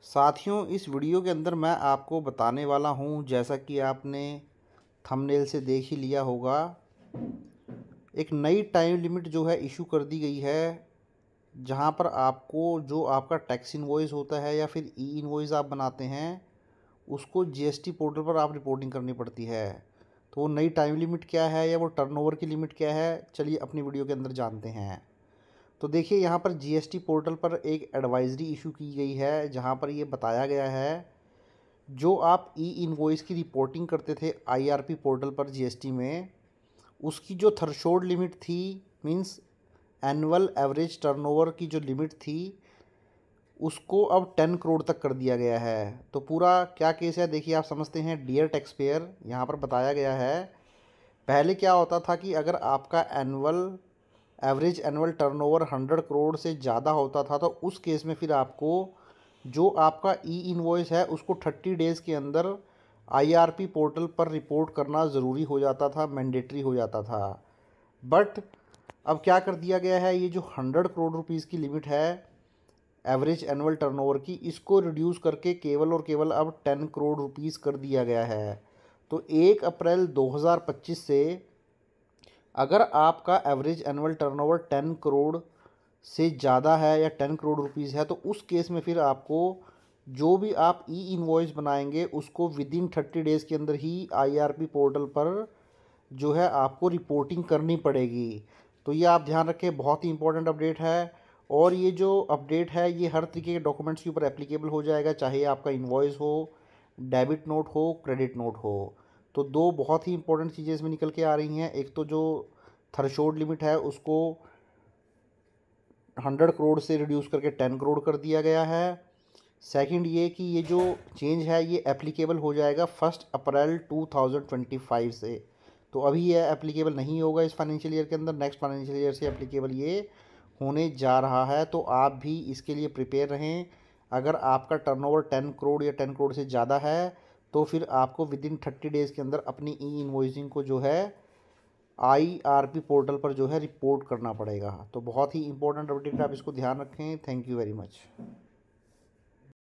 साथियों, इस वीडियो के अंदर मैं आपको बताने वाला हूं, जैसा कि आपने थंबनेल से देख ही लिया होगा, एक नई टाइम लिमिट जो है इशू कर दी गई है। जहां पर आपको जो आपका टैक्स इनवॉइस होता है या फिर ई इनवॉइस आप बनाते हैं, उसको जीएसटी पोर्टल पर आप रिपोर्टिंग करनी पड़ती है। तो वो नई टाइम लिमिट क्या है या वो टर्नओवर की लिमिट क्या है, चलिए अपनी वीडियो के अंदर जानते हैं। तो देखिए, यहाँ पर जीएसटी पोर्टल पर एक एडवाइजरी इशू की गई है, जहाँ पर ये बताया गया है, जो आप ई इनवॉइस की रिपोर्टिंग करते थे आईआरपी पोर्टल पर जीएसटी में, उसकी जो थ्रेशोल्ड लिमिट थी, मींस एनुअल एवरेज टर्नओवर की जो लिमिट थी, उसको अब 10 करोड़ तक कर दिया गया है। तो पूरा क्या केस है, देखिए आप समझते हैं। डियर टैक्स पेयर, यहाँ पर बताया गया है, पहले क्या होता था कि अगर आपका एवरेज एनुअल टर्नओवर 100 करोड़ से ज़्यादा होता था, तो उस केस में फिर आपको जो आपका ई इनवॉइस है उसको 30 डेज़ के अंदर आईआरपी पोर्टल पर रिपोर्ट करना ज़रूरी हो जाता था, मैंडेटरी हो जाता था। बट अब क्या कर दिया गया है, ये जो 100 करोड़ रुपीज़ की लिमिट है एवरेज एनुअल टर्नओवर की, इसको रिड्यूस करके केवल और केवल अब 10 करोड़ रुपीज़ कर दिया गया है। तो 1 अप्रैल 2025 से अगर आपका एवरेज एनुअल टर्नओवर 10 करोड़ से ज़्यादा है या 10 करोड़ रुपीज़ है, तो उस केस में फिर आपको जो भी आप ई इनवॉइस बनाएंगे उसको विद इन 30 डेज़ के अंदर ही आईआरपी पोर्टल पर जो है आपको रिपोर्टिंग करनी पड़ेगी। तो ये आप ध्यान रखें, बहुत ही इंपॉर्टेंट अपडेट है। और ये जो अपडेट है ये हर तरीके के डॉक्यूमेंट्स के ऊपर एप्लीकेबल हो जाएगा, चाहे आपका इनवॉइस हो, डेबिट नोट हो, क्रेडिट नोट हो। तो दो बहुत ही इंपॉर्टेंट चीज़ें इसमें निकल के आ रही हैं। एक तो जो थ्रेशोल्ड लिमिट है उसको 100 करोड़ से रिड्यूस करके 10 करोड़ कर दिया गया है। सेकंड ये कि ये जो चेंज है ये एप्लीकेबल हो जाएगा 1 अप्रैल 2025 से। तो अभी ये एप्लीकेबल नहीं होगा इस फाइनेंशियल ईयर के अंदर, नेक्स्ट फाइनेंशियल ईयर से एप्लीकेबल ये होने जा रहा है। तो आप भी इसके लिए प्रिपेयर रहें। अगर आपका टर्नओवर 10 करोड़ या 10 करोड़ से ज़्यादा है, तो फिर आपको विद इन 30 डेज़ के अंदर अपनी ई इन्वॉइसिंग को जो है आईआरपी पोर्टल पर जो है रिपोर्ट करना पड़ेगा। तो बहुत ही इंपॉर्टेंट अपडेट, आप इसको ध्यान रखें। Thank you very much.